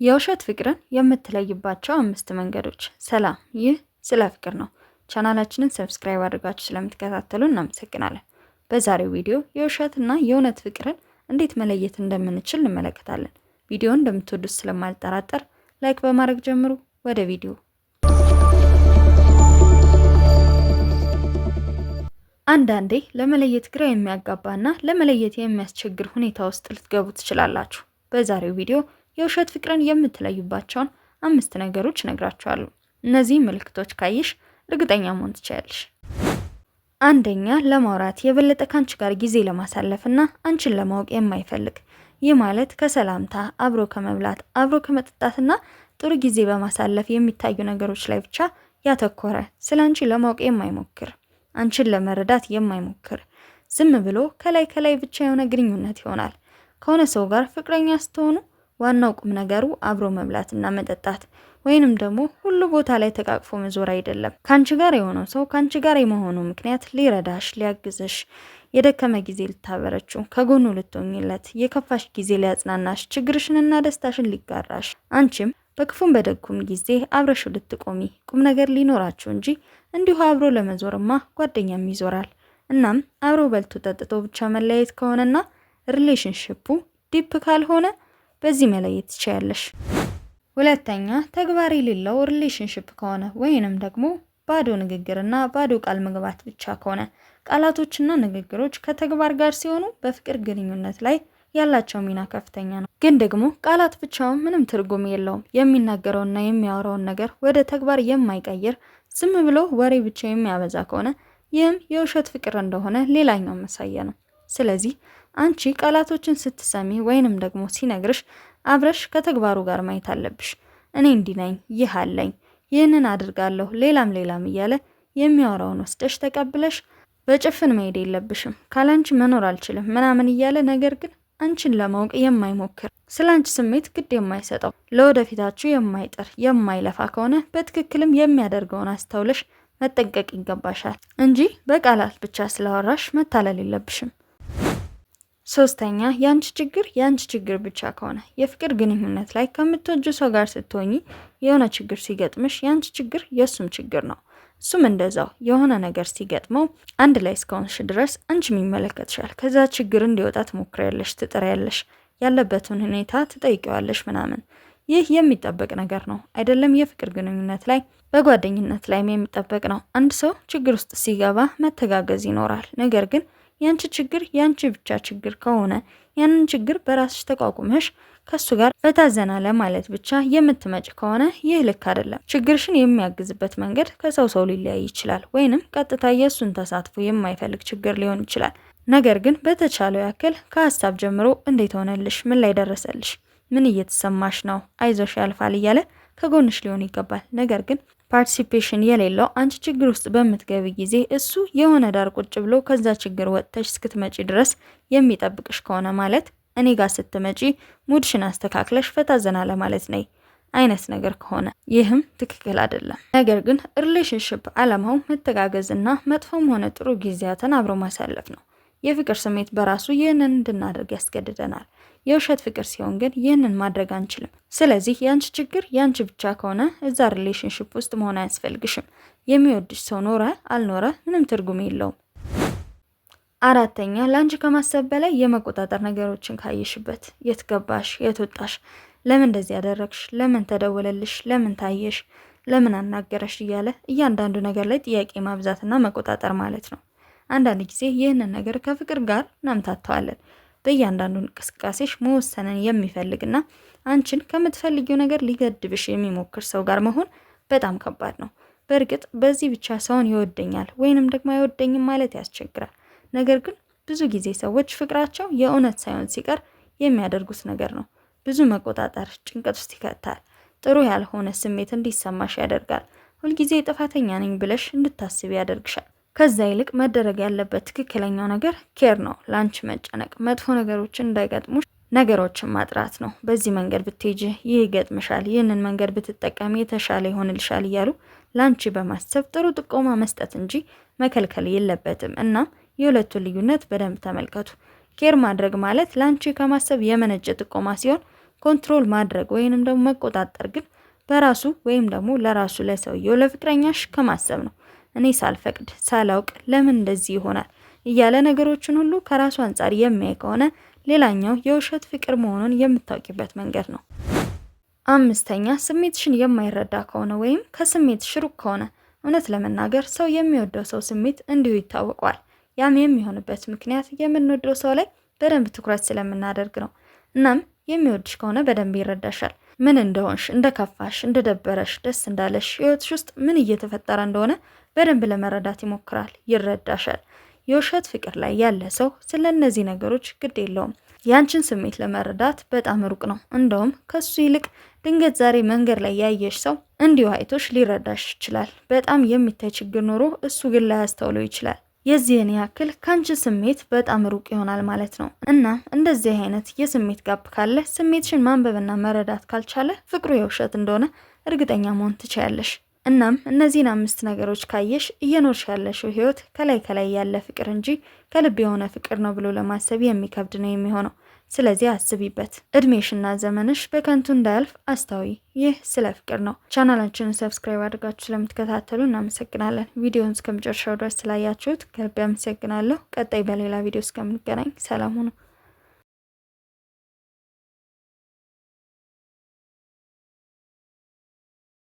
የውሸት ፍቅርን የምትለይባቸው 5 መንገዶች። ሰላም፣ ይህ ስለ ፍቅር ነው። ቻናላችንን ሰብስክራይብ አድርጋችሁ ስለምትከታተሉ እናመሰግናለን። በዛሬው ቪዲዮ የውሸትና የእውነት ፍቅርን እንዴት መለየት እንደምንችል እንመለከታለን። ቪዲዮውን እንደምትወዱት ስለማልጠራጠር ላይክ በማድረግ ጀምሩ። ወደ ቪዲዮ። አንዳንዴ ለመለየት ግራ የሚያጋባና ለመለየት የሚያስቸግር ሁኔታ ውስጥ ልትገቡ ትችላላችሁ። በዛሬው ቪዲዮ የውሸት ፍቅርን የምትለዩባቸውን 5 ነገሮች ነግራችኋለሁ። እነዚህ ምልክቶች ካይሽ እርግጠኛ መሆን ትችያለሽ። አንደኛ፣ ለማውራት የበለጠ ካንቺ ጋር ጊዜ ለማሳለፍና አንቺን ለማወቅ የማይፈልግ። ይህ ማለት ከሰላምታ፣ አብሮ ከመብላት፣ አብሮ ከመጠጣትና ጥሩ ጊዜ በማሳለፍ የሚታዩ ነገሮች ላይ ብቻ ያተኮረ፣ ስለ አንቺ ለማወቅ የማይሞክር፣ አንቺን ለመረዳት የማይሞክር፣ ዝም ብሎ ከላይ ከላይ ብቻ የሆነ ግንኙነት ይሆናል። ከሆነ ሰው ጋር ፍቅረኛ ስትሆኑ ዋናው ቁም ነገሩ አብሮ መብላትና መጠጣት ወይንም ደግሞ ሁሉ ቦታ ላይ ተቃቅፎ መዞር አይደለም። ካንቺ ጋር የሆነው ሰው ካንቺ ጋር የመሆኑ ምክንያት ሊረዳሽ፣ ሊያግዝሽ፣ የደከመ ጊዜ ልታበረችው፣ ከጎኑ ልትሆኝለት፣ የከፋሽ ጊዜ ሊያጽናናሽ፣ ችግርሽንና ደስታሽን ሊጋራሽ፣ አንቺም በክፉም በደጉም ጊዜ አብረሽ ልትቆሚ ቁም ነገር ሊኖራችሁ እንጂ እንዲሁ አብሮ ለመዞርማ ጓደኛም ይዞራል። እናም አብሮ በልቶ ጠጥቶ ብቻ መለያየት ከሆነና ሪሌሽንሺፑ ዲፕ ካልሆነ በዚህ መለየት ትችያለሽ። ሁለተኛ፣ ተግባር የሌለው ሪሌሽንሺፕ ከሆነ ወይንም ደግሞ ባዶ ንግግርና ባዶ ቃል መግባት ብቻ ከሆነ። ቃላቶችና ንግግሮች ከተግባር ጋር ሲሆኑ በፍቅር ግንኙነት ላይ ያላቸው ሚና ከፍተኛ ነው። ግን ደግሞ ቃላት ብቻውን ምንም ትርጉም የለውም። የሚናገረውና የሚያወራውን ነገር ወደ ተግባር የማይቀይር ዝም ብሎ ወሬ ብቻ የሚያበዛ ከሆነ ይህም የውሸት ፍቅር እንደሆነ ሌላኛው ማሳያ ነው። ስለዚህ አንቺ ቃላቶችን ስትሰሚ ወይንም ደግሞ ሲነግርሽ አብረሽ ከተግባሩ ጋር ማየት አለብሽ። እኔ እንዲህ ነኝ፣ ይህ አለኝ፣ ይህንን አድርጋለሁ፣ ሌላም እያለ የሚያወራውን ወስደሽ ተቀብለሽ በጭፍን መሄድ የለብሽም። ካላንቺ መኖር አልችልም ምናምን እያለ ነገር ግን አንቺን ለማወቅ የማይሞክር፣ ስላንቺ ስሜት ግድ የማይሰጠው፣ ለወደፊታችሁ የማይጥር የማይለፋ ከሆነ በትክክልም የሚያደርገውን አስተውለሽ መጠንቀቅ ይገባሻል እንጂ በቃላት ብቻ ስላወራሽ መታለል የለብሽም። ሶስተኛ፣ ያንቺ ችግር ብቻ ከሆነ። የፍቅር ግንኙነት ላይ ከምትወጁ ሰው ጋር ስትሆኚ የሆነ ችግር ሲገጥምሽ ያንቺ ችግር የሱም ችግር ነው። እሱም እንደዛው የሆነ ነገር ሲገጥመው አንድ ላይ እስከሆንሽ ድረስ አንቺም ይመለከትሻል። ከዛ ችግር እንዲወጣ ትሞክሪያለሽ፣ ትጥሪያለሽ፣ ያለበትን ሁኔታ ትጠይቂዋለሽ ምናምን። ይህ የሚጠበቅ ነገር ነው አይደለም? የፍቅር ግንኙነት ላይ በጓደኝነት ላይም የሚጠበቅ ነው። አንድ ሰው ችግር ውስጥ ሲገባ መተጋገዝ ይኖራል። ነገር ግን ያንቺ ችግር ያንቺ ብቻ ችግር ከሆነ ያንን ችግር በራስሽ ተቋቁመሽ ከሱ ጋር ፈታዘና ለማለት ብቻ የምትመጭ ከሆነ ይህ ልክ አይደለም። ችግርሽን የሚያግዝበት መንገድ ከሰው ሊለያይ ይችላል፣ ወይንም ቀጥታ የሱን ተሳትፎ የማይፈልግ ችግር ሊሆን ይችላል። ነገር ግን በተቻለው ያክል ከሀሳብ ጀምሮ እንዴት ሆነልሽ፣ ምን ላይ ደረሰልሽ፣ ምን እየተሰማሽ ነው፣ አይዞሽ ያልፋል እያለ ከጎንሽ ሊሆን ይገባል። ነገር ግን ፓርቲሲፔሽን የሌለው አንቺ ችግር ውስጥ በምትገቢ ጊዜ እሱ የሆነ ዳር ቁጭ ብሎ ከዛ ችግር ወጥተሽ እስክትመጪ ድረስ የሚጠብቅሽ ከሆነ ማለት እኔ ጋር ስትመጪ ሙድሽን አስተካክለሽ ፈታዘና ለማለት ነይ አይነት ነገር ከሆነ ይህም ትክክል አይደለም። ነገር ግን ሪሌሽንሺፕ ዓላማው መተጋገዝና መጥፎም ሆነ ጥሩ ጊዜያትን አብሮ ማሳለፍ ነው። የፍቅር ስሜት በራሱ ይህንን እንድናደርግ ያስገድደናል። የውሸት ፍቅር ሲሆን ግን ይህንን ማድረግ አንችልም። ስለዚህ ያንቺ ችግር ያንቺ ብቻ ከሆነ እዛ ሪሌሽንሺፕ ውስጥ መሆን አያስፈልግሽም። የሚወድሽ ሰው ኖረ አልኖረ ምንም ትርጉም የለውም። አራተኛ፣ ለአንቺ ከማሰብ በላይ የመቆጣጠር ነገሮችን ካየሽበት፣ የት ገባሽ፣ የት ወጣሽ፣ ለምን እንደዚህ ያደረግሽ፣ ለምን ተደወለልሽ፣ ለምን ታየሽ፣ ለምን አናገረሽ እያለ እያንዳንዱ ነገር ላይ ጥያቄ ማብዛትና መቆጣጠር ማለት ነው። አንዳንድ ጊዜ ይህንን ነገር ከፍቅር ጋር እናምታተዋለን። በእያንዳንዱ እንቅስቃሴሽ መወሰንን የሚፈልግና አንቺን ከምትፈልጊው ነገር ሊገድብሽ የሚሞክር ሰው ጋር መሆን በጣም ከባድ ነው። በእርግጥ በዚህ ብቻ ሰውን ይወደኛል ወይንም ደግሞ አይወደኝም ማለት ያስቸግራል። ነገር ግን ብዙ ጊዜ ሰዎች ፍቅራቸው የእውነት ሳይሆን ሲቀር የሚያደርጉት ነገር ነው። ብዙ መቆጣጠር ጭንቀት ውስጥ ይከታል። ጥሩ ያልሆነ ስሜት እንዲሰማሽ ያደርጋል። ሁልጊዜ ጥፋተኛ ነኝ ብለሽ እንድታስቢ ያደርግሻል። ከዛ ይልቅ መደረግ ያለበት ትክክለኛው ነገር ኬር ነው። ላንቺ መጨነቅ፣ መጥፎ ነገሮችን እንዳይገጥሙሽ ነገሮችን ማጥራት ነው። በዚህ መንገድ ብትሄጂ ይህ ይገጥምሻል፣ ይህንን መንገድ ብትጠቀሚ የተሻለ ይሆንልሻል እያሉ ላንቺ በማሰብ ጥሩ ጥቆማ መስጠት እንጂ መከልከል የለበትም። እናም የሁለቱን ልዩነት በደንብ ተመልከቱ። ኬር ማድረግ ማለት ላንቺ ከማሰብ የመነጨ ጥቆማ ሲሆን ኮንትሮል ማድረግ ወይንም ደግሞ መቆጣጠር ግን በራሱ ወይም ደግሞ ለራሱ ለሰውየው ለፍቅረኛሽ ከማሰብ ነው። እኔ ሳልፈቅድ ሳላውቅ ለምን እንደዚህ ይሆናል እያለ ነገሮችን ሁሉ ከራሱ አንጻር የሚያይ ከሆነ ሌላኛው የውሸት ፍቅር መሆኑን የምታውቂበት መንገድ ነው። አምስተኛ ስሜትሽን የማይረዳ ከሆነ ወይም ከስሜትሽ ሩቅ ከሆነ። እውነት ለመናገር ሰው የሚወደው ሰው ስሜት እንዲሁ ይታወቀዋል። ያም የሚሆንበት ምክንያት የምንወደው ሰው ላይ በደንብ ትኩረት ስለምናደርግ ነው። እናም የሚወድሽ ከሆነ በደንብ ይረዳሻል። ምን እንደሆንሽ፣ እንደከፋሽ፣ እንደደበረሽ፣ ደስ እንዳለሽ፣ ህይወትሽ ውስጥ ምን እየተፈጠረ እንደሆነ በደንብ ለመረዳት ይሞክራል፣ ይረዳሻል። የውሸት ፍቅር ላይ ያለ ሰው ስለ እነዚህ ነገሮች ግድ የለውም። ያንቺን ስሜት ለመረዳት በጣም ሩቅ ነው። እንደውም ከሱ ይልቅ ድንገት ዛሬ መንገድ ላይ ያየሽ ሰው እንዲሁ አይቶሽ ሊረዳሽ ይችላል። በጣም የሚታይ ችግር ኖሮ እሱ ግን ላያስተውለው ይችላል። የዚህን ያክል ካንቺ ስሜት በጣም ሩቅ ይሆናል ማለት ነው። እና እንደዚህ አይነት የስሜት ጋፕ ካለ ስሜትሽን ማንበብና መረዳት ካልቻለ ፍቅሩ የውሸት እንደሆነ እርግጠኛ መሆን ትችያለሽ። እናም እነዚህን 5 ነገሮች ካየሽ እየኖርሽ ያለሽው ህይወት ከላይ ከላይ ያለ ፍቅር እንጂ ከልብ የሆነ ፍቅር ነው ብሎ ለማሰብ የሚከብድ ነው የሚሆነው። ስለዚህ አስቢበት። እድሜሽና ዘመንሽ በከንቱ እንዳያልፍ አስታዊ። ይህ ስለ ፍቅር ነው። ቻናላችንን ሰብስክራይብ አድርጋችሁ ስለምትከታተሉ እናመሰግናለን። ቪዲዮውን እስከመጨረሻው ድረስ ስላያችሁት ከልብ አመሰግናለሁ። ቀጣይ በሌላ ቪዲዮ እስከምንገናኝ ሰላም ሁኑ።